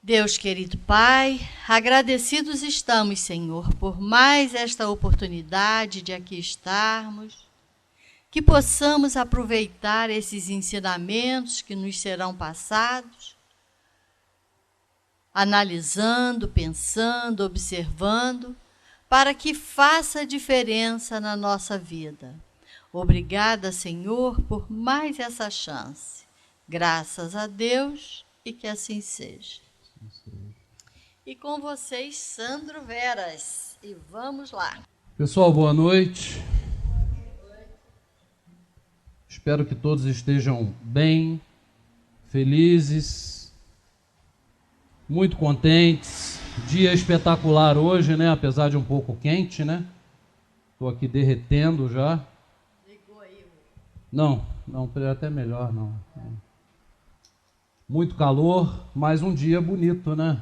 Deus querido Pai, agradecidos estamos, Senhor, por mais esta oportunidade de aqui estarmos, que possamos aproveitar esses ensinamentos que nos serão passados, analisando, pensando, observando, para que faça diferença na nossa vida. Obrigada, Senhor, por mais essa chance. Graças a Deus e que assim seja. E com vocês, Sandro Veras. E vamos lá. Pessoal, boa noite. Espero que todos estejam bem, felizes, muito contentes. Dia espetacular hoje, né? Apesar de um pouco quente, né? Estou aqui derretendo já. Ligou aí. Não, até melhor, não. Muito calor, mas um dia bonito, né?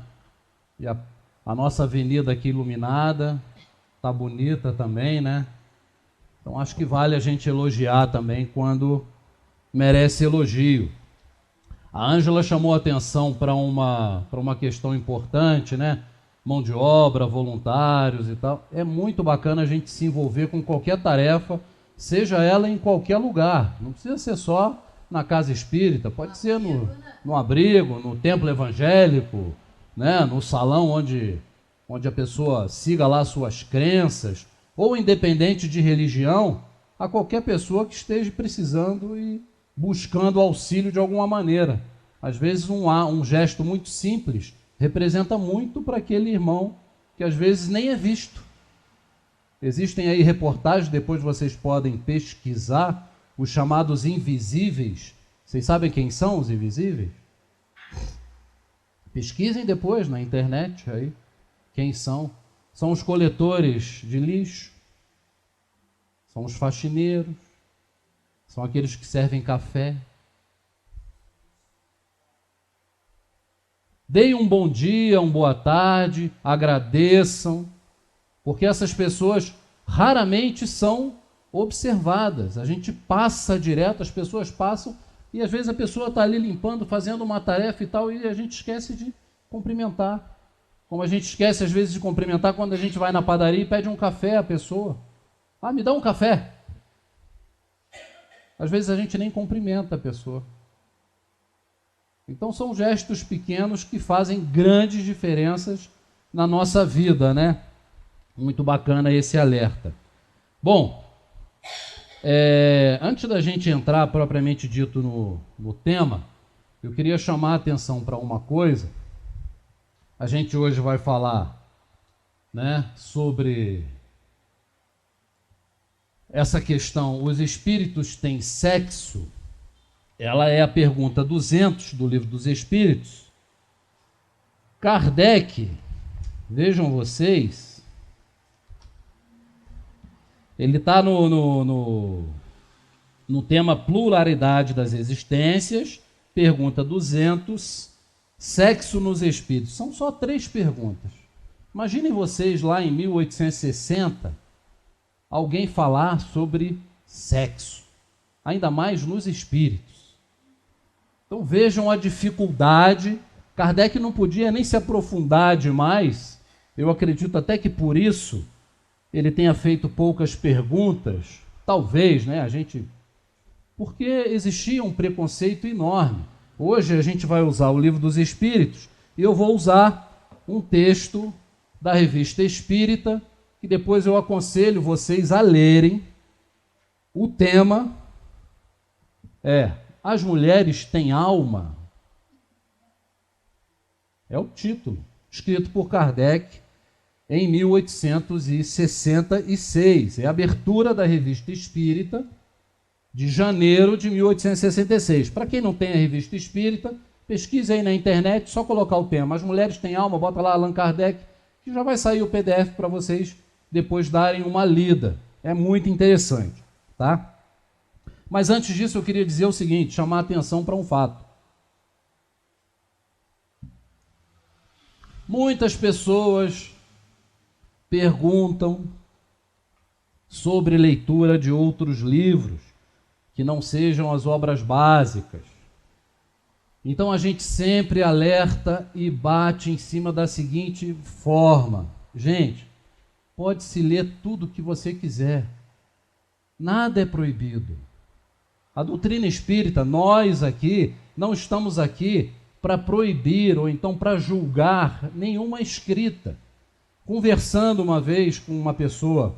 E a nossa avenida aqui iluminada, tá bonita também, né? Então acho que vale a gente elogiar também quando merece elogio. A Ângela chamou a atenção para uma questão importante, né? Mão de obra, voluntários e tal. É muito bacana a gente se envolver com qualquer tarefa, seja ela em qualquer lugar. Não precisa ser só na casa espírita, pode ser no abrigo, no templo evangélico, né? No salão onde a pessoa siga lá suas crenças, ou independente de religião, a qualquer pessoa que esteja precisando e buscando auxílio de alguma maneira. Às vezes um gesto muito simples representa muito para aquele irmão que às vezes nem é visto. Existem aí reportagens, depois vocês podem pesquisar, os chamados invisíveis. Vocês sabem quem são os invisíveis? Pesquisem depois na internet aí quem são. São os coletores de lixo, são os faxineiros, são aqueles que servem café. Deem um bom dia, uma boa tarde, agradeçam, porque essas pessoas raramente são observadas. A gente passa direto, as pessoas passam, e às vezes a pessoa está ali limpando, fazendo uma tarefa e tal, e a gente esquece de cumprimentar. Como a gente esquece às vezes de cumprimentar quando a gente vai na padaria e pede um café à pessoa. Ah, me dá um café. Às vezes a gente nem cumprimenta a pessoa. Então são gestos pequenos que fazem grandes diferenças na nossa vida, né? Muito bacana esse alerta. Bom, antes da gente entrar propriamente dito no tema, eu queria chamar a atenção para uma coisa. A gente hoje vai falar, né, sobre essa questão, os espíritos têm sexo? Ela é a pergunta 200 do Livro dos Espíritos. Kardec, vejam vocês, ele está no tema pluralidade das existências, pergunta 200, sexo nos espíritos. São só 3 perguntas. Imaginem vocês lá em 1860, alguém falar sobre sexo, ainda mais nos espíritos. Então vejam a dificuldade. Kardec não podia nem se aprofundar demais. Eu acredito até que por isso ele tenha feito poucas perguntas. Talvez, né? Porque existia um preconceito enorme. Hoje a gente vai usar o Livro dos Espíritos e eu vou usar um texto da Revista Espírita, que depois eu aconselho vocês a lerem. O tema é: as mulheres têm alma? É o título, escrito por Kardec em 1866. É a abertura da Revista Espírita de janeiro de 1866. Para quem não tem a Revista Espírita, pesquise aí na internet, só colocar o tema As Mulheres Têm Alma, bota lá Allan Kardec, que já vai sair o PDF para vocês depois darem uma lida. É muito interessante, tá? Mas antes disso eu queria dizer o seguinte, chamar a atenção para um fato. Muitas pessoas perguntam sobre leitura de outros livros que não sejam as obras básicas. Então a gente sempre alerta e bate em cima da seguinte forma: gente, pode-se ler tudo o que você quiser, nada é proibido. A doutrina espírita, nós aqui, não estamos aqui para proibir ou então para julgar nenhuma escrita. Conversando uma vez com uma pessoa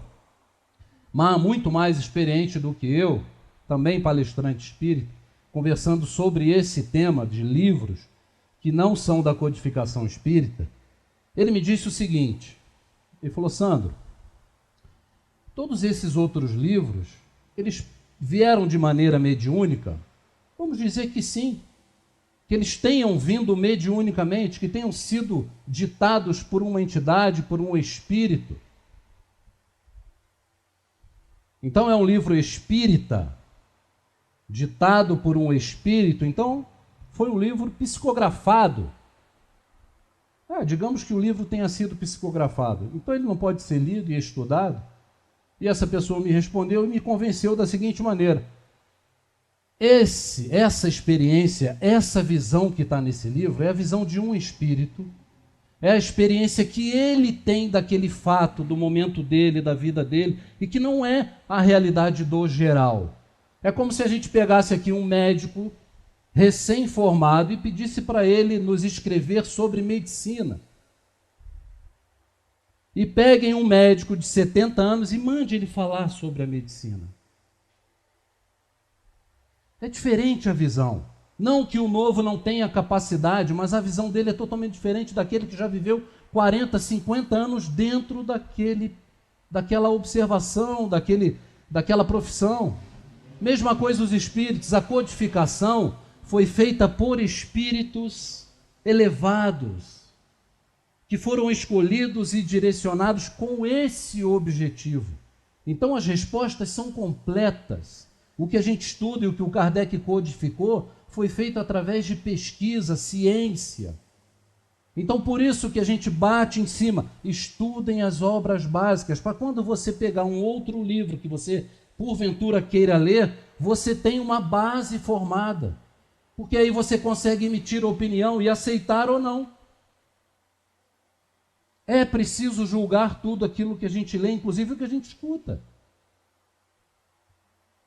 muito mais experiente do que eu, também palestrante espírita, conversando sobre esse tema de livros que não são da codificação espírita, ele me disse o seguinte, ele falou: Sandro, todos esses outros livros, eles vieram de maneira mediúnica? Vamos dizer que sim, que eles tenham vindo mediunicamente, que tenham sido ditados por uma entidade, por um espírito. Então é um livro espírita, ditado por um espírito, então foi um livro psicografado. Digamos que o livro tenha sido psicografado, então ele não pode ser lido e estudado? E essa pessoa me respondeu e me convenceu da seguinte maneira: essa experiência, essa visão que está nesse livro é a visão de um espírito, é a experiência que ele tem daquele fato, do momento dele, da vida dele, e que não é a realidade do geral. É como se a gente pegasse aqui um médico recém-formado e pedisse para ele nos escrever sobre medicina. E peguem um médico de 70 anos e mande ele falar sobre a medicina. É diferente a visão. Não que o novo não tenha capacidade, mas a visão dele é totalmente diferente daquele que já viveu 40, 50 anos dentro daquela observação, daquela profissão. Mesma coisa os espíritos, a codificação foi feita por espíritos elevados, que foram escolhidos e direcionados com esse objetivo. Então as respostas são completas. O que a gente estuda e o que o Kardec codificou foi feito através de pesquisa, ciência. Então por isso que a gente bate em cima, estudem as obras básicas, para quando você pegar um outro livro que você porventura queira ler, você tem uma base formada, porque aí você consegue emitir opinião e aceitar ou não. É preciso julgar tudo aquilo que a gente lê, inclusive o que a gente escuta.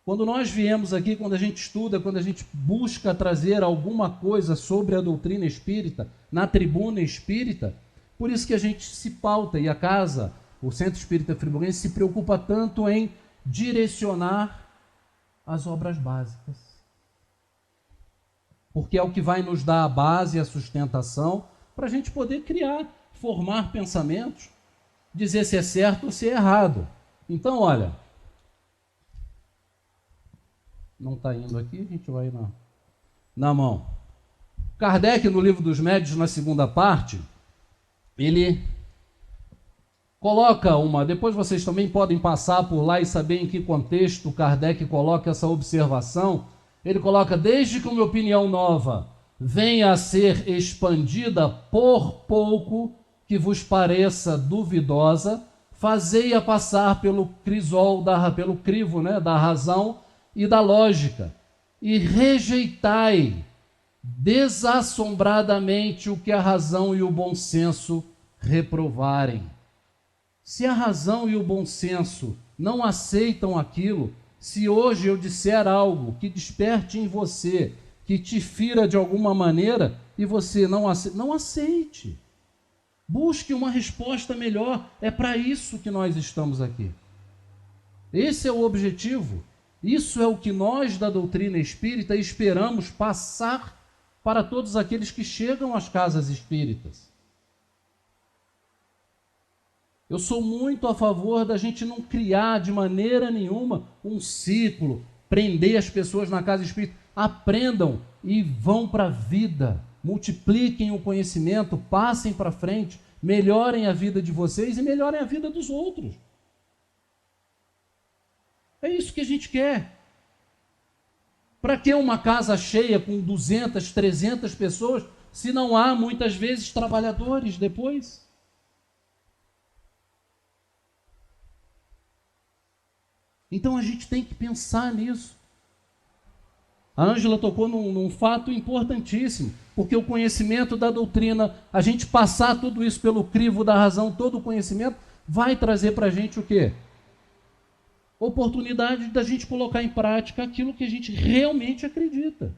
Quando nós viemos aqui, quando a gente estuda, quando a gente busca trazer alguma coisa sobre a doutrina espírita, na tribuna espírita, por isso que a gente se pauta, e a casa, o Centro Espírita Friburguense, se preocupa tanto em direcionar as obras básicas. Porque é o que vai nos dar a base e a sustentação para a gente poder criar, formar pensamentos, dizer se é certo ou se é errado. Então, olha, não está indo aqui, a gente vai na mão. Kardec, no Livro dos Médiuns, na segunda parte, ele coloca depois vocês também podem passar por lá e saber em que contexto Kardec coloca essa observação. Ele coloca: desde que uma opinião nova venha a ser expandida, por pouco que vos pareça duvidosa, fazei-a passar pelo crisol, pelo crivo, da razão e da lógica, e rejeitai desassombradamente o que a razão e o bom senso reprovarem. Se a razão e o bom senso não aceitam aquilo, se hoje eu disser algo que desperte em você, que te fira de alguma maneira, e você não aceite. Busque uma resposta melhor. É para isso que nós estamos aqui. Esse é o objetivo. Isso é o que nós da doutrina espírita esperamos passar para todos aqueles que chegam às casas espíritas. Eu sou muito a favor da gente não criar de maneira nenhuma um ciclo, prender as pessoas na casa espírita. Aprendam e vão para a vida, multipliquem o conhecimento, passem para frente, melhorem a vida de vocês e melhorem a vida dos outros. É isso que a gente quer. Para que uma casa cheia com 200, 300 pessoas, se não há muitas vezes trabalhadores depois? Então a gente tem que pensar nisso. A Ângela tocou num fato importantíssimo, porque o conhecimento da doutrina, a gente passar tudo isso pelo crivo da razão, todo o conhecimento, vai trazer para a gente o quê? Oportunidade da gente colocar em prática aquilo que a gente realmente acredita.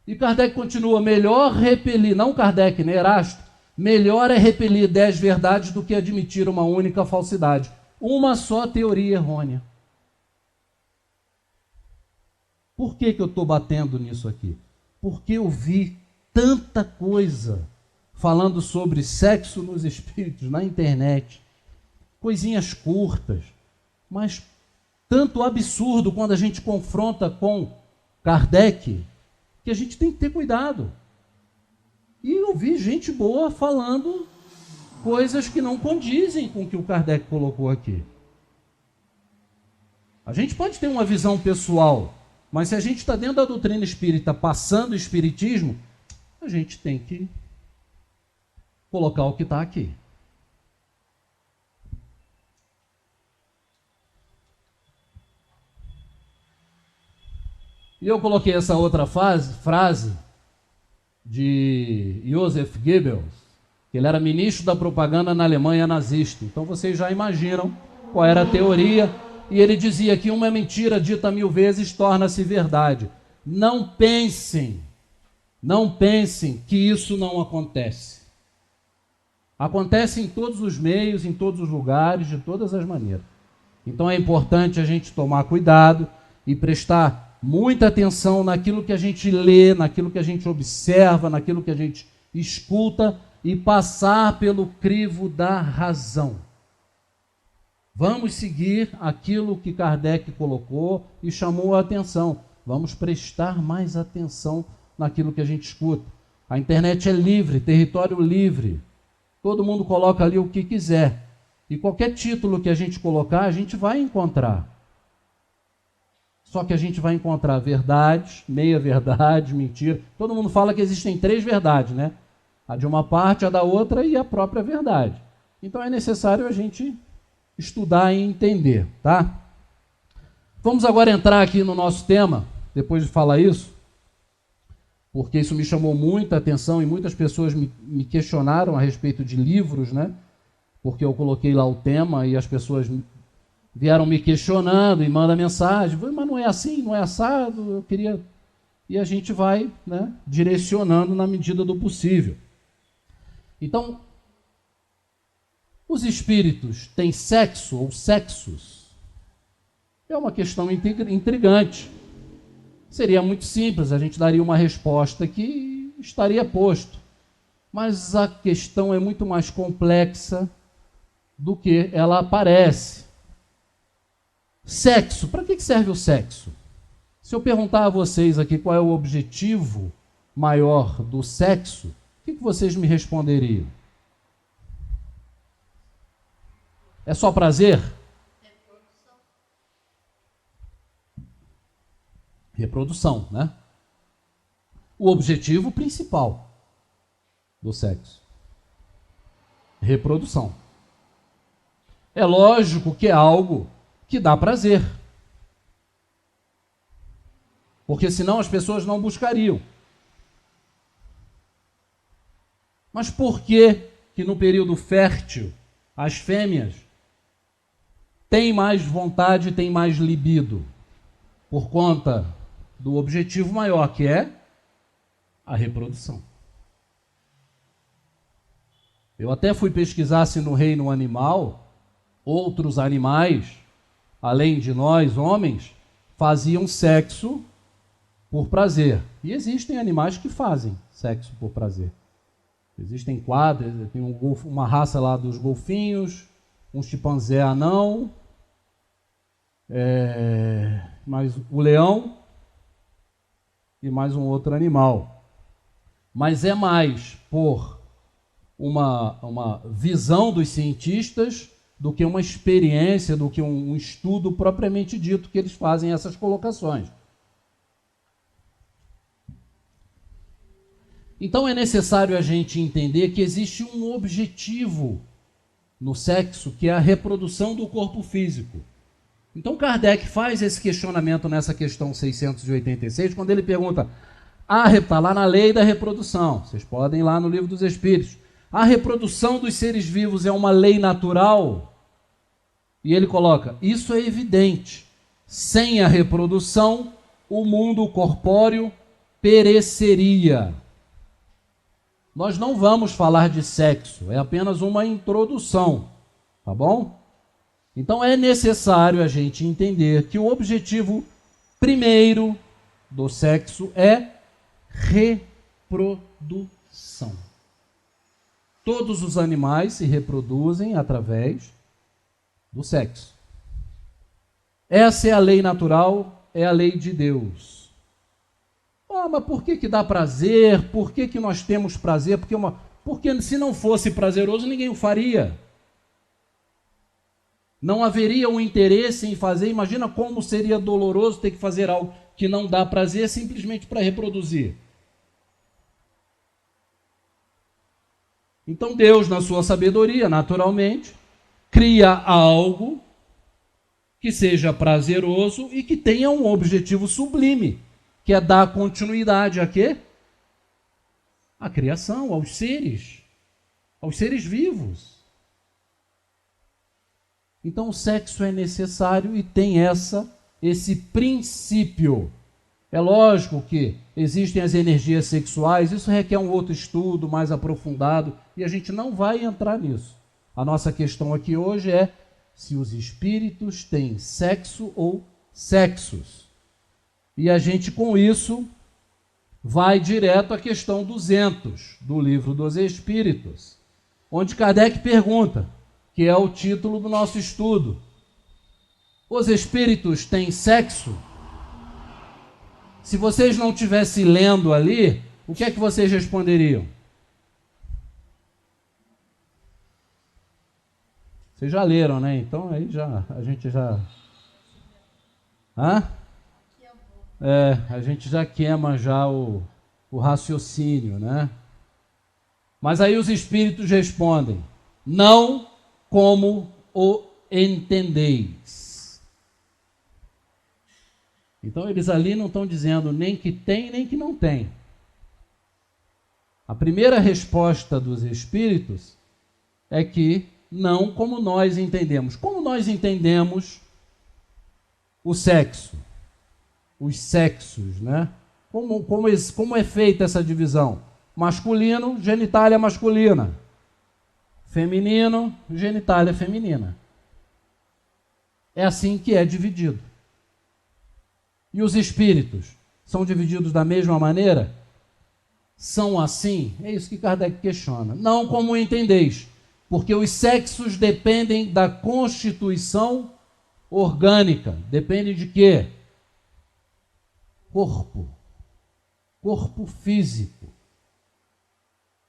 E Kardec continua, melhor repelir, não Kardec, né, Erasto, melhor é repelir 10 verdades do que admitir uma única falsidade. Uma só teoria errônea. Por que eu estou batendo nisso aqui? Porque eu vi tanta coisa falando sobre sexo nos espíritos na internet, coisinhas curtas, mas tanto absurdo quando a gente confronta com Kardec, que a gente tem que ter cuidado. E eu vi gente boa falando coisas que não condizem com o que o Kardec colocou aqui. A gente pode ter uma visão pessoal, mas se a gente está dentro da doutrina espírita passando o espiritismo, a gente tem que colocar o que está aqui. E eu coloquei essa outra frase de Joseph Goebbels, que ele era ministro da propaganda na Alemanha nazista. Então vocês já imaginam qual era a teoria. E ele dizia que uma mentira dita 1000 vezes torna-se verdade. Não pensem que isso não acontece. Acontece em todos os meios, em todos os lugares, de todas as maneiras. Então é importante a gente tomar cuidado e prestar muita atenção naquilo que a gente lê, naquilo que a gente observa, naquilo que a gente escuta e passar pelo crivo da razão. Vamos seguir aquilo que Kardec colocou e chamou a atenção. Vamos prestar mais atenção naquilo que a gente escuta. A internet é livre, território livre. Todo mundo coloca ali o que quiser. E qualquer título que a gente colocar, a gente vai encontrar. Só que a gente vai encontrar verdades, meia-verdade, mentira. Todo mundo fala que existem 3 verdades, né? A de uma parte, a da outra e a própria verdade. Então é necessário a gente estudar e entender, tá? Vamos agora entrar aqui no nosso tema, depois de falar isso, porque isso me chamou muita atenção e muitas pessoas me questionaram a respeito de livros, né? Porque eu coloquei lá o tema e as pessoas vieram me questionando e mandam mensagem, mas não é assim, não é assado, eu queria... E a gente vai, né, direcionando na medida do possível. Então, os espíritos têm sexo ou sexos? É uma questão intrigante. Seria muito simples, a gente daria uma resposta que estaria posto. Mas a questão é muito mais complexa do que ela parece. Sexo, para que serve o sexo? Se eu perguntar a vocês aqui qual é o objetivo maior do sexo, o que vocês me responderiam? É só prazer? Reprodução, né? O objetivo principal do sexo. Reprodução. É lógico que é algo que dá prazer. Porque senão as pessoas não buscariam. Mas por que no período fértil as fêmeas têm mais vontade, têm mais libido? Por conta do objetivo maior, que é a reprodução. Eu até fui pesquisar se no reino animal, outros animais, além de nós, homens, faziam sexo por prazer. E existem animais que fazem sexo por prazer. Existem quadros, tem uma raça lá dos golfinhos, um chimpanzé anão, mais o leão e mais um outro animal. Mas é mais por uma visão dos cientistas do que uma experiência, do que um estudo propriamente dito que eles fazem essas colocações. Então é necessário a gente entender que existe um objetivo no sexo, que é a reprodução do corpo físico. Então Kardec faz esse questionamento nessa questão 686, quando ele pergunta, está lá na lei da reprodução, vocês podem ir lá no Livro dos Espíritos, a reprodução dos seres vivos é uma lei natural? E ele coloca, isso é evidente, sem a reprodução, o mundo corpóreo pereceria. Nós não vamos falar de sexo, é apenas uma introdução, tá bom? Então é necessário a gente entender que o objetivo primeiro do sexo é reprodução. Todos os animais se reproduzem através do sexo. Essa é a lei natural, é a lei de Deus. Mas por que dá prazer? Por que nós temos prazer? Porque se não fosse prazeroso, ninguém o faria. Não haveria um interesse em fazer. Imagina como seria doloroso ter que fazer algo que não dá prazer simplesmente para reproduzir. Então Deus, na sua sabedoria, naturalmente, cria algo que seja prazeroso e que tenha um objetivo sublime, que é dar continuidade a quê? À criação, aos seres vivos. Então o sexo é necessário e tem esse princípio. É lógico que existem as energias sexuais, isso requer um outro estudo mais aprofundado e a gente não vai entrar nisso. A nossa questão aqui hoje é se os espíritos têm sexo ou sexos. E a gente com isso vai direto à questão 200 do Livro dos Espíritos, onde Kardec pergunta, que é o título do nosso estudo: os espíritos têm sexo? Se vocês não estivessem lendo ali, o que é que vocês responderiam? Vocês já leram, né? Então aí a gente já... a gente já queima já o raciocínio, né? Mas aí os espíritos respondem, não como o entendeis. Então eles ali não estão dizendo nem que tem, nem que não tem. A primeira resposta dos espíritos é que não como nós entendemos. Como nós entendemos o sexo? Os sexos, né? Como é feita essa divisão? Masculino, genitália masculina. Feminino, genitália feminina. É assim que é dividido. E os espíritos são divididos da mesma maneira? São assim? É isso que Kardec questiona. Não como entendeis, porque os sexos dependem da constituição orgânica. Dependem de quê? Corpo físico.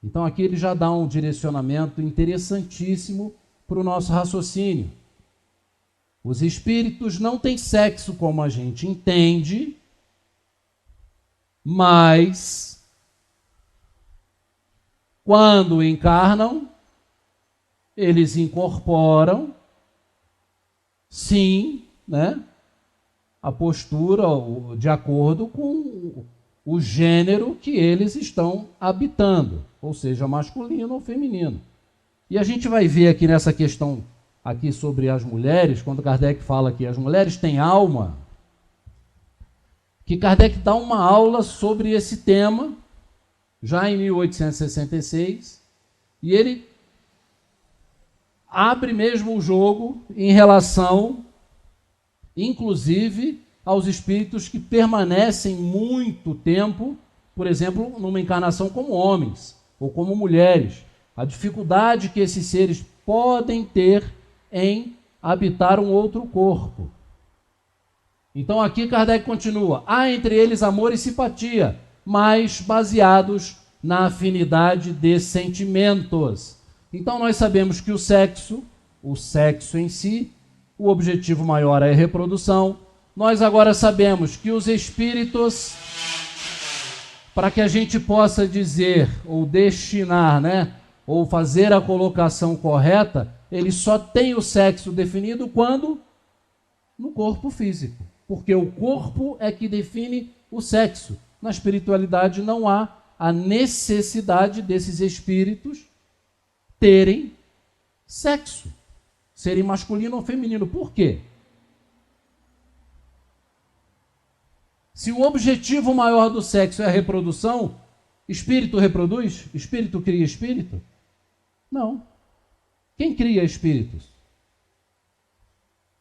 Então aqui ele já dá um direcionamento interessantíssimo para o nosso raciocínio. Os espíritos não têm sexo como a gente entende, mas quando encarnam, eles incorporam, sim, né, a postura de acordo com o gênero que eles estão habitando, ou seja, masculino ou feminino. E a gente vai ver aqui nessa questão aqui sobre as mulheres, quando Kardec fala que as mulheres têm alma, que Kardec dá uma aula sobre esse tema, já em 1866, e ele abre mesmo o jogo em relação, inclusive, aos espíritos que permanecem muito tempo, por exemplo, numa encarnação como homens ou como mulheres. A dificuldade que esses seres podem ter em habitar um outro corpo. Então aqui Kardec continua, há entre eles amor e simpatia, mas baseados na afinidade de sentimentos. Então nós sabemos que o sexo em si, o objetivo maior é a reprodução. Nós agora sabemos que os espíritos, para que a gente possa dizer, ou destinar, né, ou fazer a colocação correta, eles só têm o sexo definido quando no corpo físico, porque o corpo é que define o sexo. Na espiritualidade não há a necessidade desses espíritos terem sexo, serem masculino ou feminino. Por quê? Se o objetivo maior do sexo é a reprodução, espírito reproduz? Espírito cria espírito? Não. Quem cria espíritos?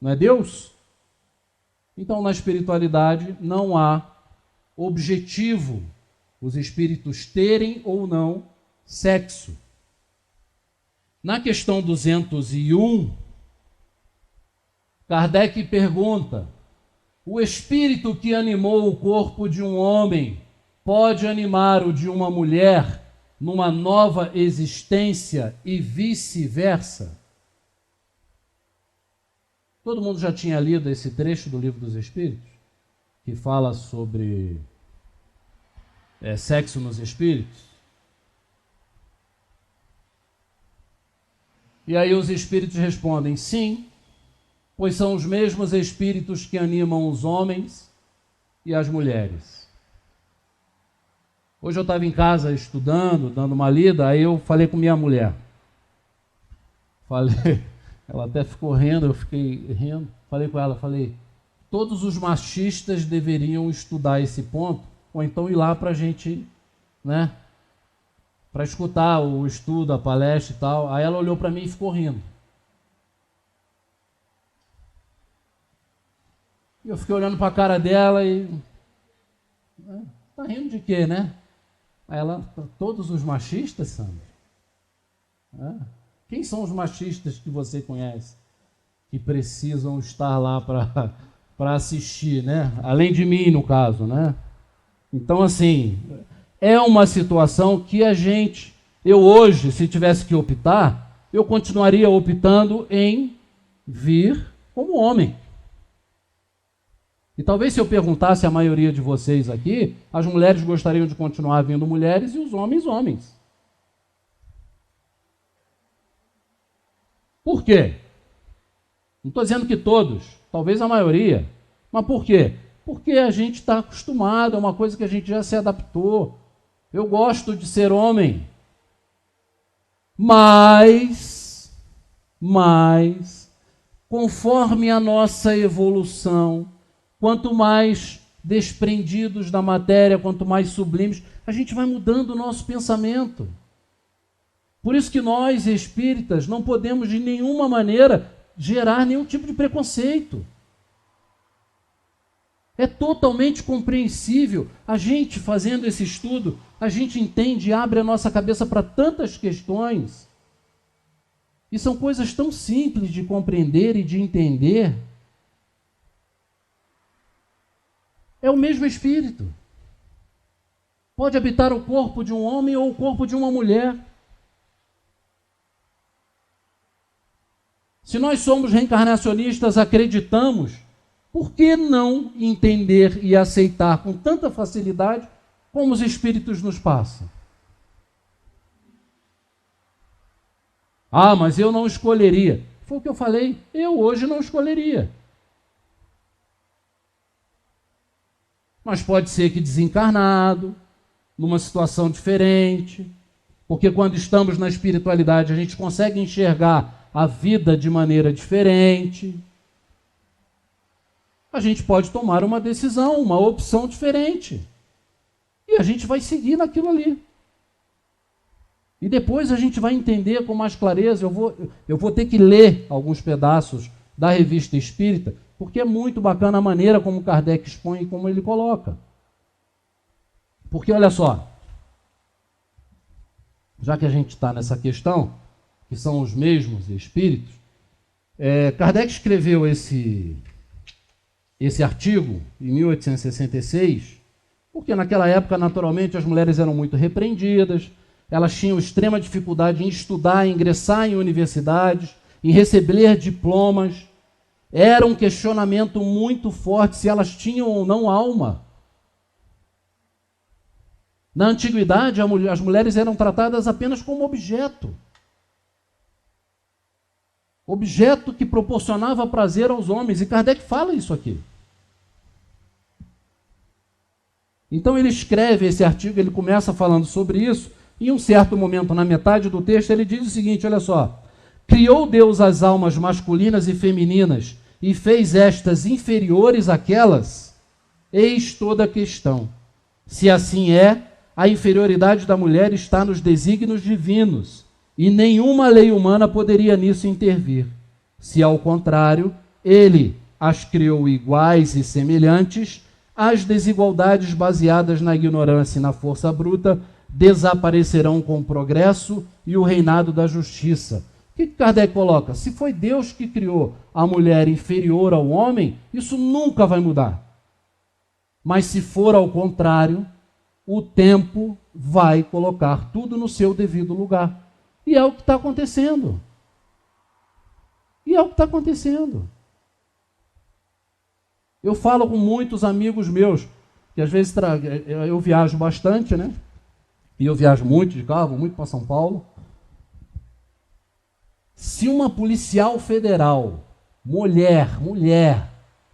Não é Deus? Então, na espiritualidade, não há objetivo os espíritos terem ou não sexo. Na questão 201, Kardec pergunta: o espírito que animou o corpo de um homem pode animar o de uma mulher numa nova existência e vice-versa? Todo mundo já tinha lido esse trecho do Livro dos Espíritos, que fala sobre sexo nos espíritos? E aí os espíritos respondem: sim, pois são os mesmos espíritos que animam os homens e as mulheres. Hoje eu estava em casa estudando, dando uma lida, aí eu falei com minha mulher. Ela até ficou rindo, eu fiquei rindo. Falei com ela, todos os machistas deveriam estudar esse ponto, ou então ir lá para a gente, né, para escutar o estudo, a palestra e tal. Aí ela olhou para mim e ficou rindo. Eu fiquei olhando para a cara dela e... tá rindo de quê, né? Aí ela: todos os machistas, Sandra? Quem são os machistas que você conhece que precisam estar lá para assistir, né? Além de mim, no caso, né? Então, assim, é uma situação que eu hoje, se tivesse que optar, eu continuaria optando em vir como homem. E talvez se eu perguntasse à maioria de vocês aqui, as mulheres gostariam de continuar vindo mulheres e os homens, homens. Por quê? Não estou dizendo que todos, talvez a maioria. Mas por quê? Porque a gente está acostumado, é uma coisa que a gente já se adaptou. Eu gosto de ser homem. Mas, conforme a nossa evolução, quanto mais desprendidos da matéria, quanto mais sublimes, a gente vai mudando o nosso pensamento. Por isso que nós, espíritas, não podemos de nenhuma maneira gerar nenhum tipo de preconceito. É totalmente compreensível. A gente, fazendo esse estudo, a gente entende e abre a nossa cabeça para tantas questões. E são coisas tão simples de compreender e de entender. É o mesmo espírito. Pode habitar o corpo de um homem ou o corpo de uma mulher. Se nós somos reencarnacionistas, acreditamos, por que não entender e aceitar com tanta facilidade como os espíritos nos passam? Ah, mas eu não escolheria. Foi o que eu falei, eu hoje não escolheria. Mas pode ser que desencarnado, numa situação diferente, porque quando estamos na espiritualidade a gente consegue enxergar a vida de maneira diferente. A gente pode tomar uma decisão, uma opção diferente. E a gente vai seguir naquilo ali. E depois a gente vai entender com mais clareza. Eu vou ter que ler alguns pedaços da Revista Espírita, porque é muito bacana a maneira como Kardec expõe e como ele coloca. Porque olha só, já que a gente está nessa questão, que são os mesmos espíritos, Kardec escreveu esse artigo em 1866, porque naquela época, naturalmente, as mulheres eram muito repreendidas, elas tinham extrema dificuldade em estudar, em ingressar em universidades, em receber diplomas. Era um questionamento muito forte se elas tinham ou não alma. Na antiguidade, as mulheres eram tratadas apenas como objeto. Objeto que proporcionava prazer aos homens. E Kardec fala isso aqui. Então ele escreve esse artigo, ele começa falando sobre isso, e em um certo momento, na metade do texto, ele diz o seguinte, olha só: criou Deus as almas masculinas e femininas, e fez estas inferiores àquelas? Eis toda a questão. Se assim é, a inferioridade da mulher está nos desígnios divinos, e nenhuma lei humana poderia nisso intervir. Se, ao contrário, ele as criou iguais e semelhantes, as desigualdades baseadas na ignorância e na força bruta desaparecerão com o progresso e o reinado da justiça. O que Kardec coloca? Se foi Deus que criou a mulher inferior ao homem, isso nunca vai mudar. Mas se for ao contrário, o tempo vai colocar tudo no seu devido lugar. E é o que está acontecendo. E é o que está acontecendo. Eu falo com muitos amigos meus, que às vezes eu viajo bastante, né? E eu viajo muito de carro, vou muito para São Paulo. Se uma policial federal, mulher,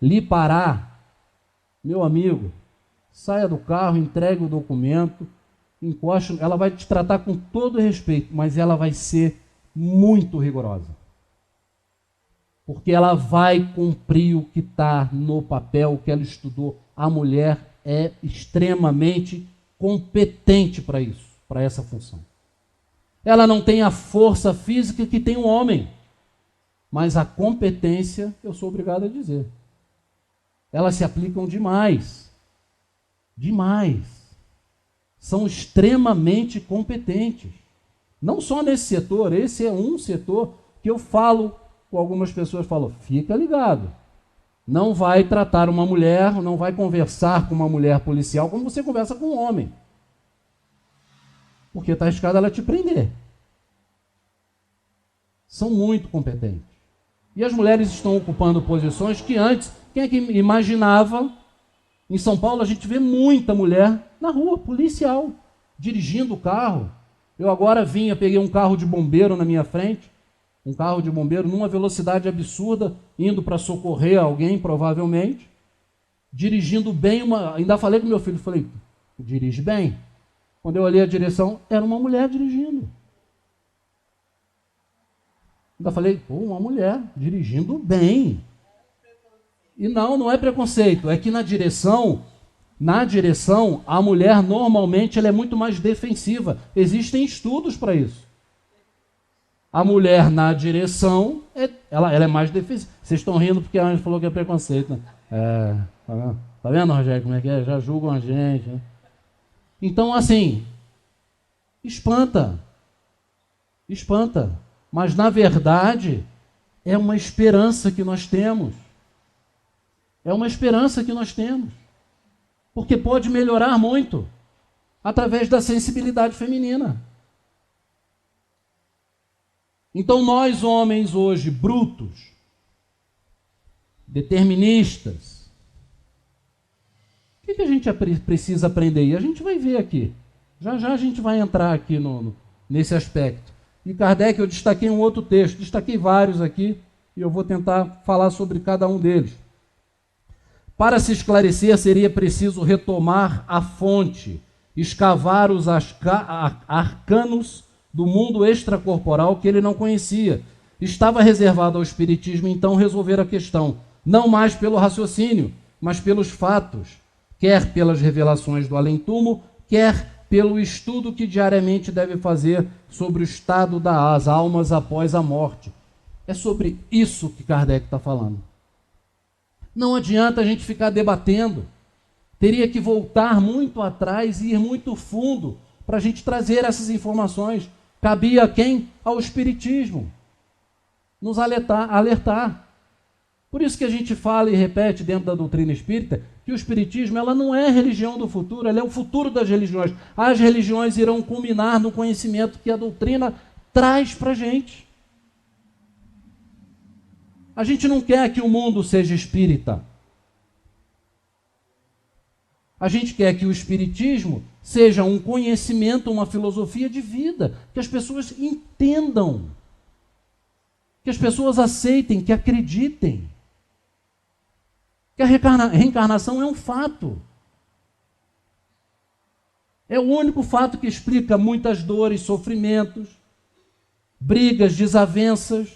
lhe parar, meu amigo, saia do carro, entregue o documento, encoste, ela vai te tratar com todo respeito, mas ela vai ser muito rigorosa. Porque ela vai cumprir o que está no papel, o que ela estudou. A mulher é extremamente competente para isso, para essa função. Ela não tem a força física que tem o homem, mas a competência, eu sou obrigado a dizer, elas se aplicam demais. Demais. São extremamente competentes. Não só nesse setor, esse é um setor que eu falo com algumas pessoas, falo, fica ligado. Não vai tratar uma mulher, não vai conversar com uma mulher policial como você conversa com um homem. Porque está arriscado ela te prender. São muito competentes. E as mulheres estão ocupando posições que antes, quem é que imaginava? Em São Paulo a gente vê muita mulher na rua, policial, dirigindo o carro. Eu agora peguei um carro de bombeiro na minha frente, um carro de bombeiro numa velocidade absurda, indo para socorrer alguém, provavelmente, dirigindo bem, ainda falei com meu filho, falei, dirige bem. Quando eu olhei a direção, era uma mulher dirigindo. Ainda falei, uma mulher dirigindo bem. E não é preconceito, é que na direção, a mulher normalmente ela é muito mais defensiva. Existem estudos para isso. A mulher na direção, ela é mais defensiva. Vocês estão rindo porque a gente falou que é preconceito, né? Tá vendo, Rogério, como é que é? Já julgam a gente, né? Então, assim, espanta. Mas, na verdade, é uma esperança que nós temos. Porque pode melhorar muito através da sensibilidade feminina. Então nós homens hoje, brutos, deterministas, o que a gente precisa aprender? E a gente vai ver aqui. Já a gente vai entrar aqui nesse aspecto. E Kardec, eu destaquei um outro texto, destaquei vários aqui, e eu vou tentar falar sobre cada um deles. Para se esclarecer, seria preciso retomar a fonte, escavar os arcanos do mundo extracorporal que ele não conhecia. Estava reservado ao Espiritismo, então, resolver a questão, não mais pelo raciocínio, mas pelos fatos, quer pelas revelações do além-túmulo, quer pelo estudo que diariamente deve fazer sobre o estado das almas após a morte. É sobre isso que Kardec está falando. Não adianta a gente ficar debatendo. Teria que voltar muito atrás e ir muito fundo para a gente trazer essas informações. Cabia a quem? Ao Espiritismo. Nos alertar. Por isso que a gente fala e repete dentro da doutrina espírita que o Espiritismo ela não é a religião do futuro, ela é o futuro das religiões. As religiões irão culminar no conhecimento que a doutrina traz para a gente. A gente não quer que o mundo seja espírita. A gente quer que o Espiritismo seja um conhecimento, uma filosofia de vida, que as pessoas entendam. Que as pessoas aceitem, que acreditem. Que a reencarnação é um fato. É o único fato que explica muitas dores, sofrimentos, brigas, desavenças,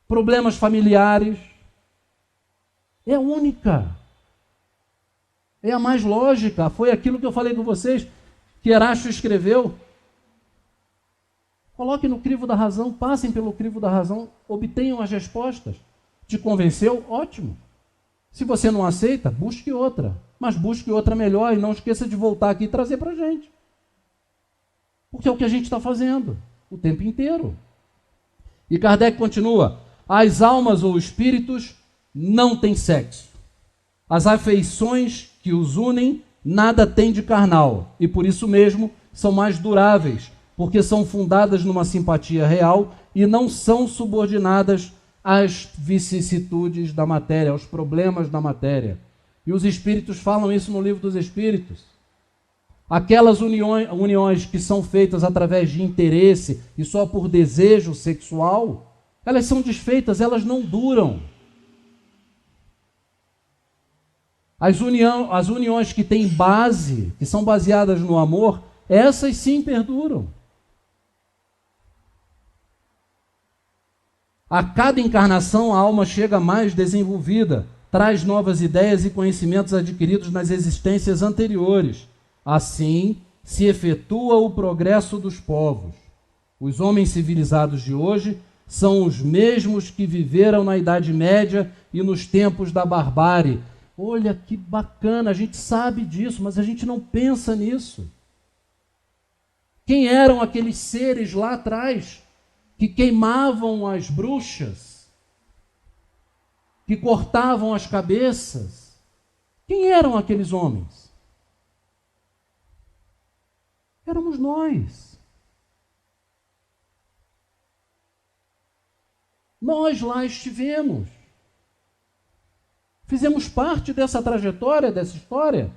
problemas familiares. É a única. É a mais lógica. Foi aquilo que eu falei com vocês, que Erasto escreveu. Coloquem no crivo da razão, passem pelo crivo da razão, obtenham as respostas. Te convenceu? Ótimo. Se você não aceita, busque outra. Mas busque outra melhor e não esqueça de voltar aqui e trazer para a gente. Porque é o que a gente está fazendo o tempo inteiro. E Kardec continua: as almas ou espíritos não têm sexo. As afeições que os unem nada têm de carnal e por isso mesmo são mais duráveis, porque são fundadas numa simpatia real e não são subordinadas às vicissitudes da matéria, aos problemas da matéria. E os espíritos falam isso no Livro dos Espíritos. Aquelas uniões que são feitas através de interesse e só por desejo sexual, elas são desfeitas, elas não duram. As uniões que têm base, que são baseadas no amor, essas sim perduram. A cada encarnação a alma chega mais desenvolvida, traz novas ideias e conhecimentos adquiridos nas existências anteriores. Assim se efetua o progresso dos povos. Os homens civilizados de hoje são os mesmos que viveram na Idade Média e nos tempos da barbárie. Olha que bacana, a gente sabe disso, mas a gente não pensa nisso. Quem eram aqueles seres lá atrás que queimavam as bruxas, que cortavam as cabeças? Quem eram aqueles homens? Éramos nós. Nós lá estivemos. Fizemos parte dessa trajetória, dessa história.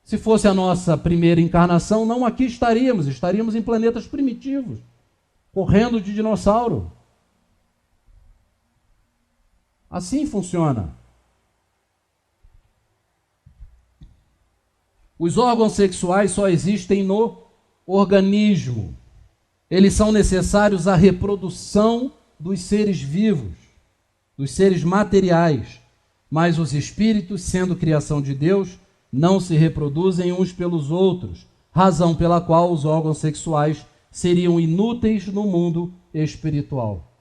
Se fosse a nossa primeira encarnação, não aqui estaríamos em planetas primitivos, correndo de dinossauro. Assim funciona. Os órgãos sexuais só existem no organismo. Eles são necessários à reprodução dos seres vivos, dos seres materiais. Mas os espíritos, sendo criação de Deus, não se reproduzem uns pelos outros, razão pela qual os órgãos sexuais seriam inúteis no mundo espiritual.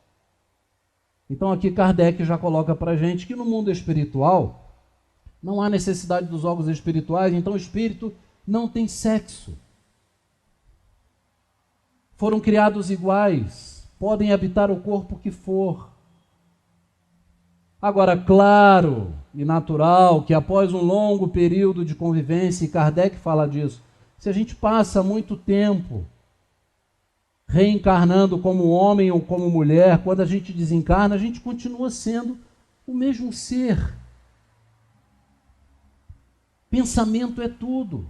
Então aqui Kardec já coloca para a gente que no mundo espiritual não há necessidade dos órgãos espirituais, então o espírito não tem sexo. Foram criados iguais, podem habitar o corpo que for. Agora, claro e natural que após um longo período de convivência, e Kardec fala disso, se a gente passa muito tempo reencarnando como homem ou como mulher, quando a gente desencarna, a gente continua sendo o mesmo ser. Pensamento é tudo.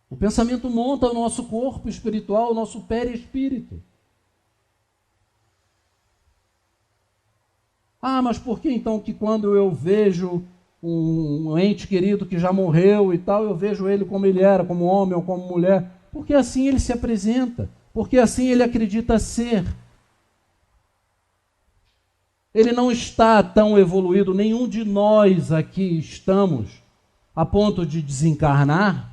O pensamento monta o nosso corpo espiritual, o nosso perispírito. Ah, mas por que então que quando eu vejo um ente querido que já morreu e tal, eu vejo ele como ele era, como homem ou como mulher? Porque assim ele se apresenta, porque assim ele acredita ser. Ele não está tão evoluído, nenhum de nós aqui estamos a ponto de desencarnar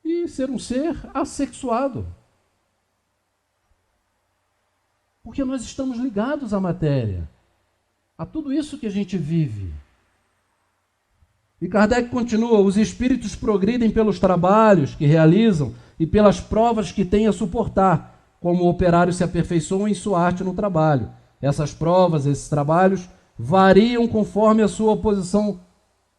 e ser um ser assexuado. Porque nós estamos ligados à matéria, a tudo isso que a gente vive. E Kardec continua: os espíritos progridem pelos trabalhos que realizam e pelas provas que têm a suportar, como o operário se aperfeiçoa em sua arte no trabalho. Essas provas, esses trabalhos, variam conforme a sua posição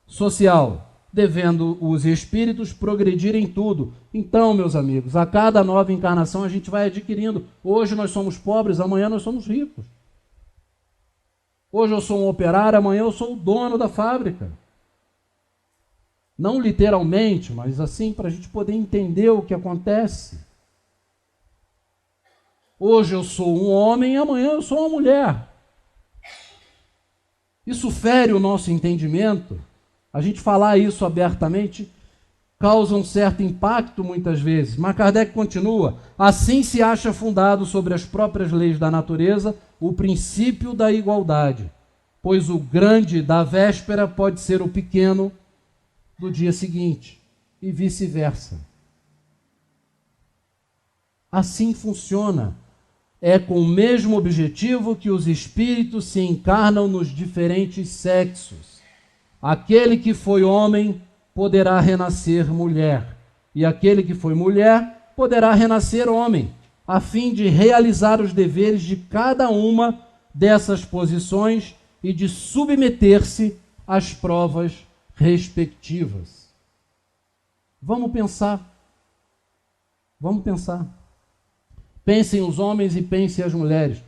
social, devendo os espíritos progredir em tudo. Então, meus amigos, a cada nova encarnação a gente vai adquirindo. Hoje nós somos pobres, amanhã nós somos ricos. Hoje eu sou um operário, amanhã eu sou o dono da fábrica. Não literalmente, mas assim, para a gente poder entender o que acontece. Hoje eu sou um homem, amanhã eu sou uma mulher. Isso fere o nosso entendimento. A gente falar isso abertamente causa um certo impacto muitas vezes. Mas Kardec continua: assim se acha fundado sobre as próprias leis da natureza o princípio da igualdade, pois o grande da véspera pode ser o pequeno do dia seguinte, e vice-versa. Assim funciona. É com o mesmo objetivo que os espíritos se encarnam nos diferentes sexos. Aquele que foi homem poderá renascer mulher, e aquele que foi mulher poderá renascer homem, a fim de realizar os deveres de cada uma dessas posições e de submeter-se às provas respectivas. Vamos pensar. Vamos pensar. Pensem os homens e pensem as mulheres.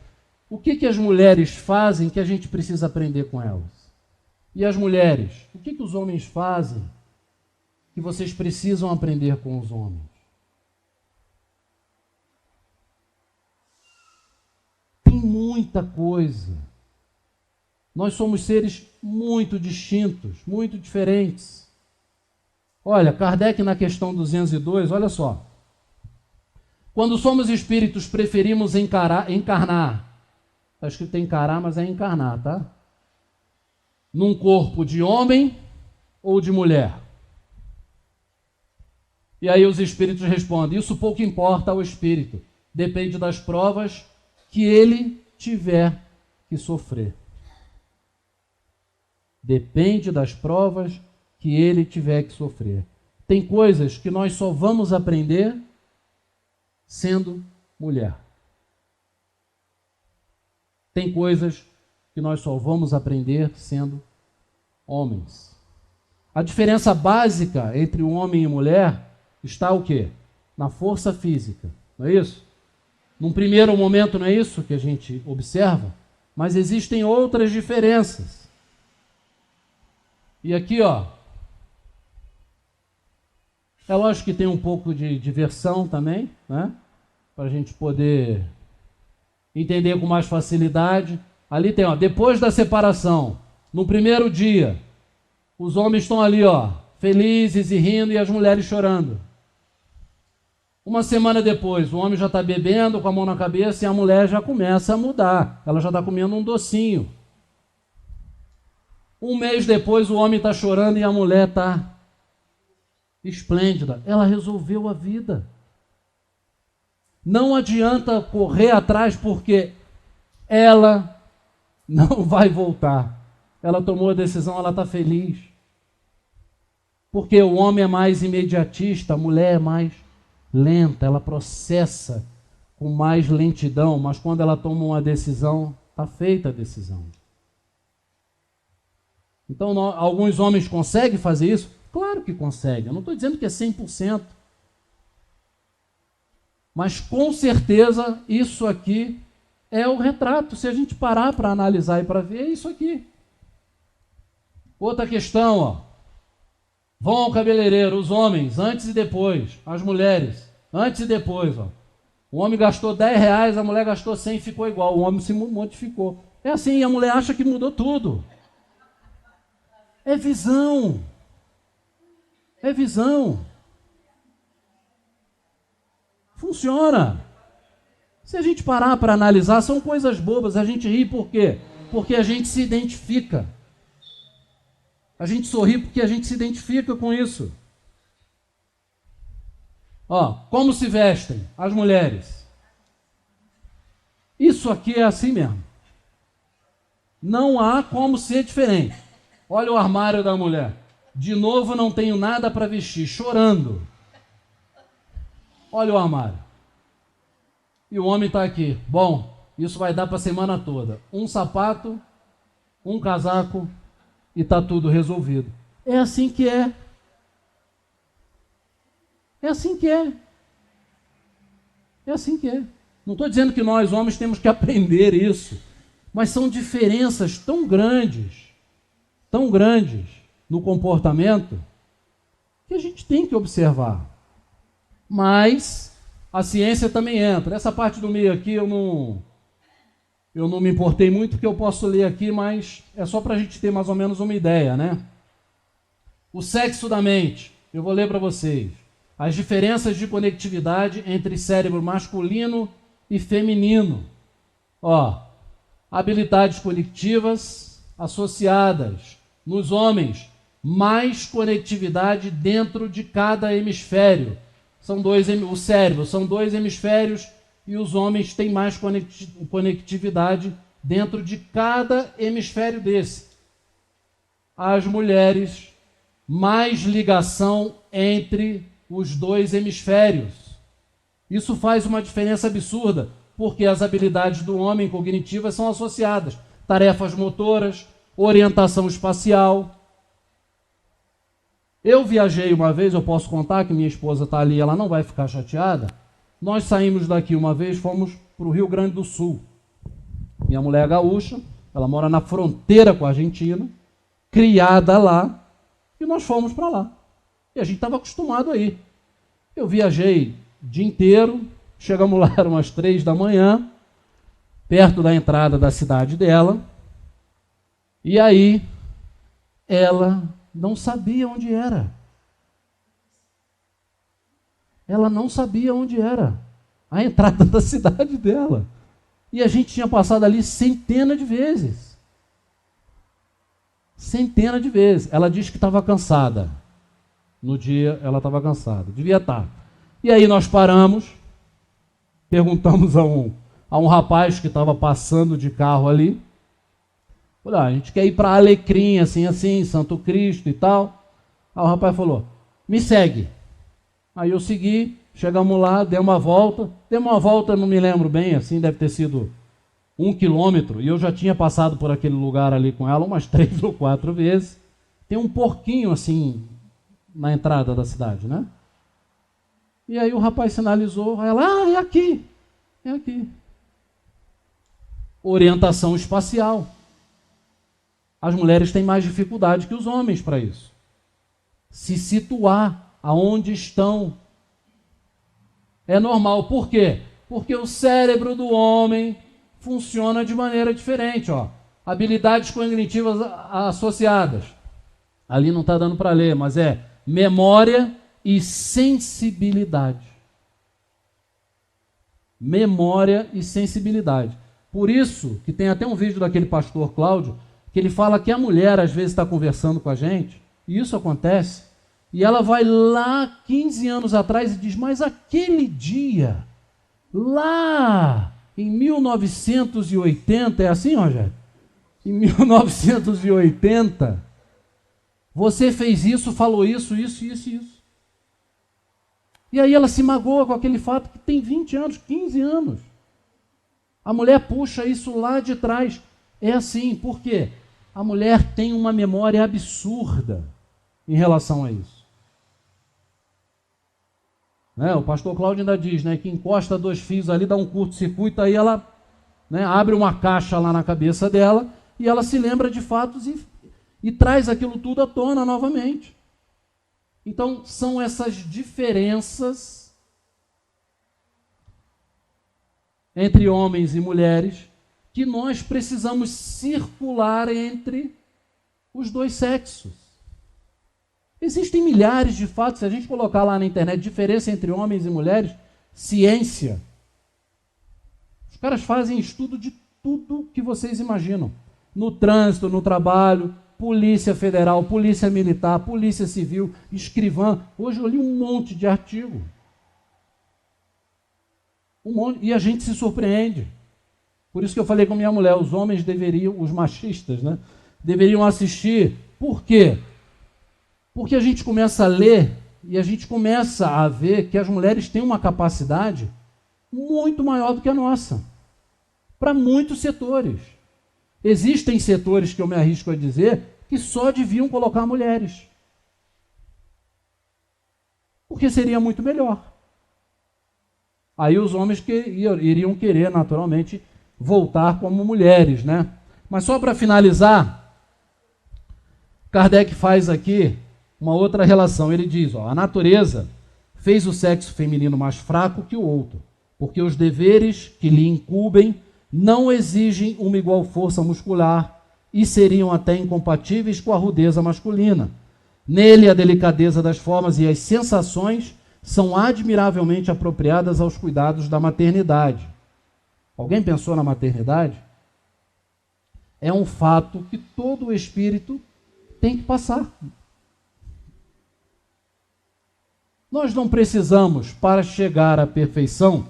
O que as mulheres fazem que a gente precisa aprender com elas? E as mulheres? O que os homens fazem que vocês precisam aprender com os homens? Tem muita coisa. Nós somos seres muito distintos, muito diferentes. Olha, Kardec na questão 202, olha só. Quando somos espíritos, preferimos encarnar. Está escrito encarar, mas é encarnar, tá? Num corpo de homem ou de mulher? E aí os espíritos respondem: isso pouco importa ao espírito. Depende das provas que ele tiver que sofrer. Depende das provas que ele tiver que sofrer. Tem coisas que nós só vamos aprender sendo mulher. Tem coisas que nós só vamos aprender sendo homens. A diferença básica entre o homem e mulher está o quê? Na força física, não é isso? Num primeiro momento não é isso que a gente observa, mas existem outras diferenças. E aqui, ó, é lógico que tem um pouco de diversão também, né? Para a gente poder entender com mais facilidade. Ali tem, ó, depois da separação, no primeiro dia, os homens estão ali, ó, felizes e rindo, e as mulheres chorando. Uma semana depois, o homem já está bebendo com a mão na cabeça e a mulher já começa a mudar. Ela já está comendo um docinho. Um mês depois, o homem está chorando e a mulher está esplêndida. Ela resolveu a vida. Não adianta correr atrás, porque ela não vai voltar. Ela tomou a decisão, ela está feliz. Porque o homem é mais imediatista, a mulher é mais lenta, ela processa com mais lentidão, mas quando ela toma uma decisão, está feita a decisão. Então, alguns homens conseguem fazer isso? Claro que conseguem. Eu não estou dizendo que é 100%. Mas, com certeza, isso aqui é o retrato. Se a gente parar para analisar e para ver, é isso aqui. Outra questão, ó. Vão ao cabeleireiro, os homens, antes e depois. As mulheres, antes e depois, ó. O homem gastou R$10, a mulher gastou 100 e ficou igual. O homem se modificou. É assim, a mulher acha que mudou tudo. É visão. É visão. Funciona. Se a gente parar para analisar, são coisas bobas. A gente ri por quê? Porque a gente se identifica. A gente sorri porque a gente se identifica com isso. Ó, como se vestem as mulheres? Isso aqui é assim mesmo. Não há como ser diferente. Olha o armário da mulher. De novo, não tenho nada para vestir, chorando. Olha o armário. E o homem está aqui. Bom, isso vai dar para a semana toda. Um sapato, um casaco e está tudo resolvido. É assim que é. É assim que é. É assim que é. Não estou dizendo que nós, homens, temos que aprender isso. Mas são diferenças tão grandes no comportamento, que a gente tem que observar. Mas a ciência também entra. Essa parte do meio aqui eu não me importei muito, porque eu posso ler aqui, mas é só para a gente ter mais ou menos uma ideia, né? O sexo da mente. Eu vou ler para vocês. As diferenças de conectividade entre cérebro masculino e feminino. Habilidades cognitivas associadas. Nos homens, mais conectividade dentro de cada hemisfério. O cérebro são 2 hemisférios e os homens têm mais conectividade dentro de cada hemisfério desse. As mulheres, mais ligação entre os 2 hemisférios. Isso faz uma diferença absurda, porque as habilidades do homem cognitivas são associadas. Tarefas motoras, orientação espacial. Eu viajei uma vez, eu posso contar que minha esposa está ali, ela não vai ficar chateada. Nós saímos daqui uma vez, fomos para o Rio Grande do Sul. Minha mulher é gaúcha, ela mora na fronteira com a Argentina, criada lá, e nós fomos para lá. E a gente estava acostumado a ir. Eu viajei o dia inteiro, chegamos lá, eram umas 3 da manhã, perto da entrada da cidade dela, e aí ela não sabia onde era. Ela não sabia onde era a entrada da cidade dela. E a gente tinha passado ali centenas de vezes. Centenas de vezes. Ela disse que estava cansada. No dia ela estava cansada. Devia estar. E aí nós paramos, perguntamos a um rapaz que estava passando de carro ali. Falei, a gente quer ir para Alecrim, assim, Santo Cristo e tal. Aí o rapaz falou, me segue. Aí eu segui, chegamos lá, demos uma volta, não me lembro bem, assim, deve ter sido 1 quilômetro, e eu já tinha passado por aquele lugar ali com ela umas 3 ou 4 vezes. Tem um porquinho, assim, na entrada da cidade, né? E aí o rapaz sinalizou, aí ela, é aqui. Orientação espacial. As mulheres têm mais dificuldade que os homens para isso. Se situar aonde estão. É normal. Por quê? Porque o cérebro do homem funciona de maneira diferente. Habilidades cognitivas associadas. Ali não está dando para ler, mas é memória e sensibilidade. Memória e sensibilidade. Por isso que tem até um vídeo daquele pastor Cláudio, que ele fala que a mulher às vezes está conversando com a gente, e isso acontece, e ela vai lá 15 anos atrás e diz, mas aquele dia, lá em 1980, é assim, Rogério? Em 1980, você fez isso, falou isso. E aí ela se magoa com aquele fato que tem 20 anos, 15 anos. A mulher puxa isso lá de trás. É assim, por quê? A mulher tem uma memória absurda em relação a isso. O pastor Cláudio ainda diz, que encosta 2 fios ali, dá um curto-circuito, aí ela abre uma caixa lá na cabeça dela e ela se lembra de fatos e traz aquilo tudo à tona novamente. Então, são essas diferenças entre homens e mulheres que nós precisamos circular entre os 2 sexos. Existem milhares de fatos, se a gente colocar lá na internet diferença entre homens e mulheres, ciência. Os caras fazem estudo de tudo que vocês imaginam. No trânsito, no trabalho, Polícia Federal, Polícia Militar, Polícia Civil, escrivã. Hoje eu li um monte de artigo. E a gente se surpreende. Por isso que eu falei com minha mulher, os homens deveriam, os machistas, deveriam assistir. Por quê? Porque a gente começa a ler e a gente começa a ver que as mulheres têm uma capacidade muito maior do que a nossa, para muitos setores. Existem setores que eu me arrisco a dizer que só deviam colocar mulheres, porque seria muito melhor. Aí os homens iriam querer, naturalmente, voltar como mulheres, Mas só para finalizar, Kardec faz aqui uma outra relação. Ele diz, a natureza fez o sexo feminino mais fraco que o outro, porque os deveres que lhe incumbem não exigem uma igual força muscular e seriam até incompatíveis com a rudeza masculina. Nele, a delicadeza das formas e as sensações são admiravelmente apropriadas aos cuidados da maternidade. Alguém pensou na maternidade? É um fato que todo o espírito tem que passar. Nós não precisamos, para chegar à perfeição,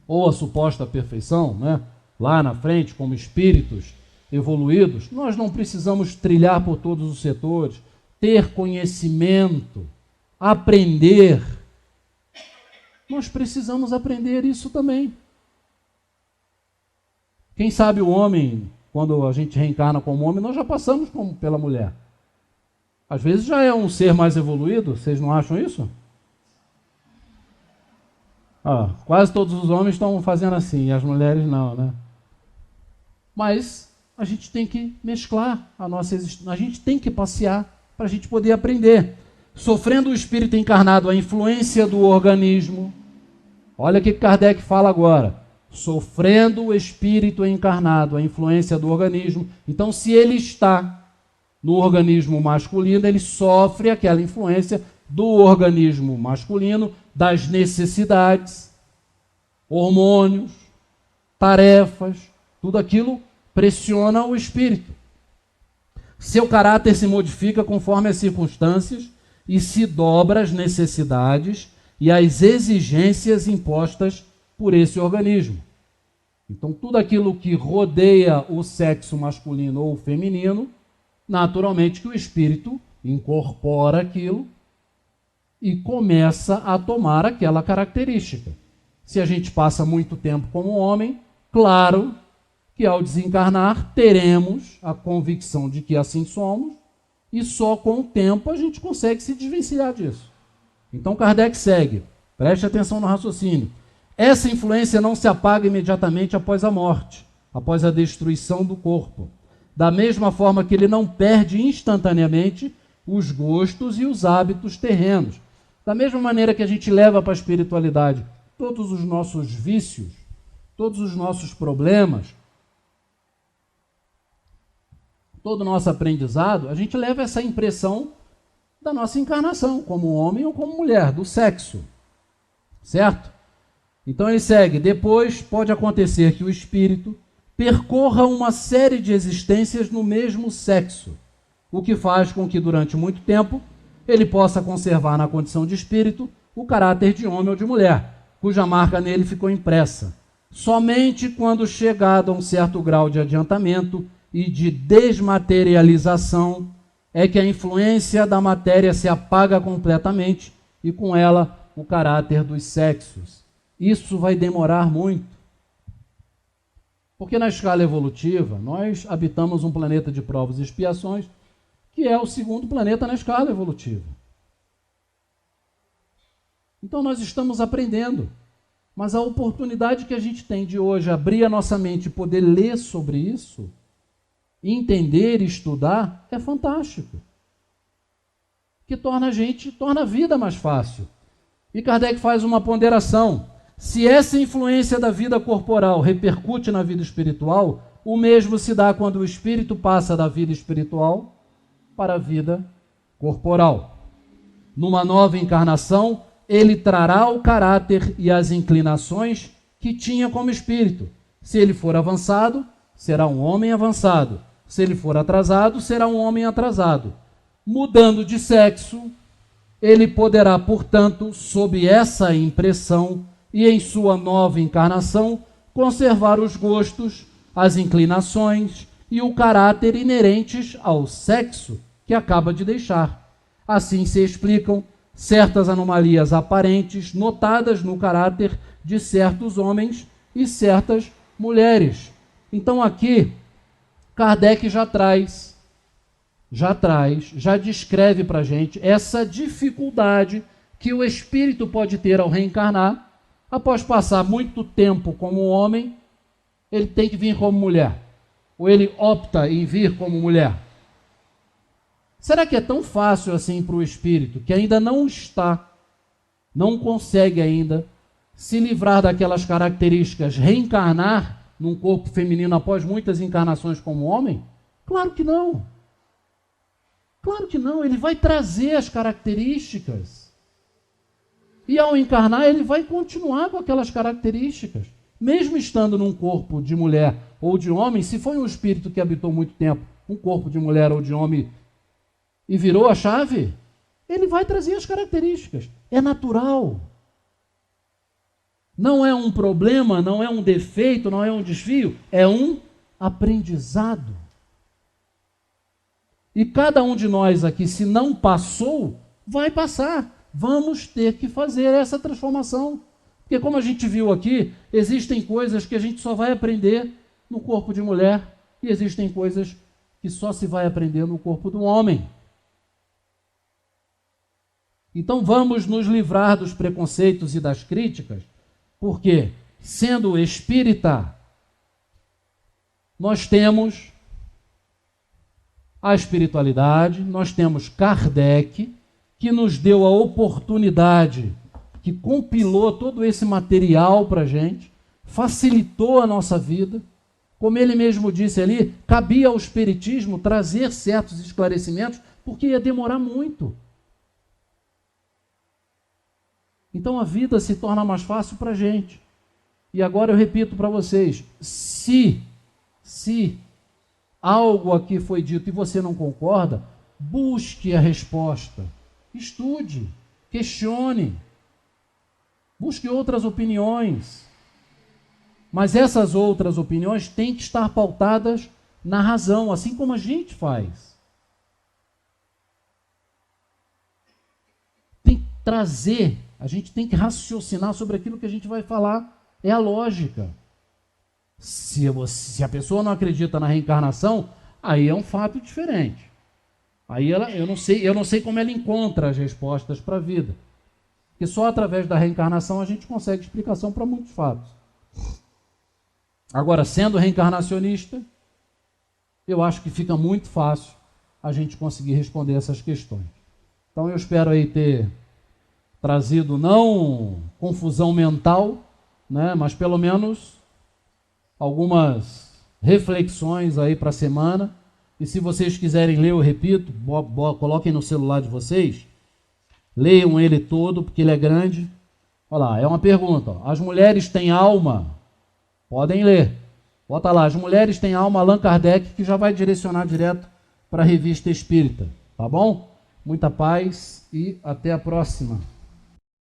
ou à suposta perfeição, né, lá na frente, como espíritos evoluídos, nós não precisamos trilhar por todos os setores, ter conhecimento, aprender. Nós precisamos aprender isso também. Quem sabe o homem, quando a gente reencarna como homem, nós já passamos pela mulher. Às vezes já é um ser mais evoluído, vocês não acham isso? Quase todos os homens estão fazendo assim, e as mulheres não, né? Mas a gente tem que mesclar a nossa existência, a gente tem que passear para a gente poder aprender. Sofrendo o espírito encarnado a influência do organismo, olha o que Kardec fala agora, sofrendo o espírito encarnado a influência do organismo. Então, se ele está no organismo masculino, ele sofre aquela influência do organismo masculino, das necessidades, hormônios, tarefas, tudo aquilo pressiona o espírito. Seu caráter se modifica conforme as circunstâncias e se dobra às necessidades e às exigências impostas por esse organismo. Então, tudo aquilo que rodeia o sexo masculino ou feminino, naturalmente que o espírito incorpora aquilo e começa a tomar aquela característica. Se a gente passa muito tempo como homem, claro que ao desencarnar teremos a convicção de que assim somos e só com o tempo a gente consegue se desvencilhar disso. Então Kardec segue, preste atenção no raciocínio. Essa influência não se apaga imediatamente após a morte, após a destruição do corpo. Da mesma forma que ele não perde instantaneamente os gostos e os hábitos terrenos. Da mesma maneira que a gente leva para a espiritualidade todos os nossos vícios, todos os nossos problemas, todo o nosso aprendizado, a gente leva essa impressão da nossa encarnação, como homem ou como mulher, do sexo. Certo? Então ele segue. Depois pode acontecer que o espírito percorra uma série de existências no mesmo sexo, o que faz com que durante muito tempo ele possa conservar na condição de espírito o caráter de homem ou de mulher, cuja marca nele ficou impressa. Somente quando chegado a um certo grau de adiantamento e de desmaterialização é que a influência da matéria se apaga completamente e com ela o caráter dos sexos. Isso vai demorar muito. Porque na escala evolutiva, nós habitamos um planeta de provas e expiações, que é o segundo planeta na escala evolutiva. Então nós estamos aprendendo. Mas a oportunidade que a gente tem de hoje abrir a nossa mente e poder ler sobre isso, entender e estudar, é fantástico. Que torna a vida mais fácil. E Kardec faz uma ponderação. Se essa influência da vida corporal repercute na vida espiritual, o mesmo se dá quando o espírito passa da vida espiritual para a vida corporal. Numa nova encarnação, ele trará o caráter e as inclinações que tinha como espírito. Se ele for avançado, será um homem avançado. Se ele for atrasado, será um homem atrasado. Mudando de sexo, ele poderá, portanto, sob essa impressão e em sua nova encarnação, conservar os gostos, as inclinações e o caráter inerentes ao sexo que acaba de deixar. Assim se explicam certas anomalias aparentes notadas no caráter de certos homens e certas mulheres. Então aqui, Kardec já descreve para a gente essa dificuldade que o espírito pode ter ao reencarnar. Após passar muito tempo como homem, ele tem que vir como mulher. Ou ele opta em vir como mulher. Será que é tão fácil assim para o espírito que ainda não consegue ainda se livrar daquelas características, reencarnar num corpo feminino após muitas encarnações como homem? Claro que não. Claro que não, ele vai trazer as características. E ao encarnar, ele vai continuar com aquelas características. Mesmo estando num corpo de mulher ou de homem, se foi um espírito que habitou muito tempo, um corpo de mulher ou de homem, e virou a chave, ele vai trazer as características. É natural. Não é um problema, não é um defeito, não é um desvio, é um aprendizado. E cada um de nós aqui, se não passou, vai passar. Vamos ter que fazer essa transformação. Porque como a gente viu aqui, existem coisas que a gente só vai aprender no corpo de mulher e existem coisas que só se vai aprender no corpo do homem. Então vamos nos livrar dos preconceitos e das críticas, porque, sendo espírita, nós temos a espiritualidade, nós temos Kardec, que nos deu a oportunidade, que compilou todo esse material para a gente, facilitou a nossa vida. Como ele mesmo disse ali, cabia ao espiritismo trazer certos esclarecimentos, porque ia demorar muito. Então a vida se torna mais fácil para a gente. E agora eu repito para vocês, se algo aqui foi dito e você não concorda, busque a resposta. Estude, questione, busque outras opiniões. Mas essas outras opiniões têm que estar pautadas na razão, assim como a gente faz. Tem que trazer, a gente tem que raciocinar sobre aquilo que a gente vai falar. É a lógica. Se a pessoa não acredita na reencarnação, aí é um fato diferente. Aí eu não sei como ela encontra as respostas para a vida. Porque só através da reencarnação a gente consegue explicação para muitos fatos. Agora, sendo reencarnacionista, eu acho que fica muito fácil a gente conseguir responder essas questões. Então eu espero aí ter trazido não confusão mental, né, mas pelo menos algumas reflexões aí para a semana. E se vocês quiserem ler, eu repito, coloquem no celular de vocês, leiam ele todo, porque ele é grande. Olha lá, é uma pergunta. Ó. As mulheres têm alma? Podem ler. Bota lá, as mulheres têm alma, Allan Kardec, que já vai direcionar direto para a Revista Espírita. Tá bom? Muita paz e até a próxima.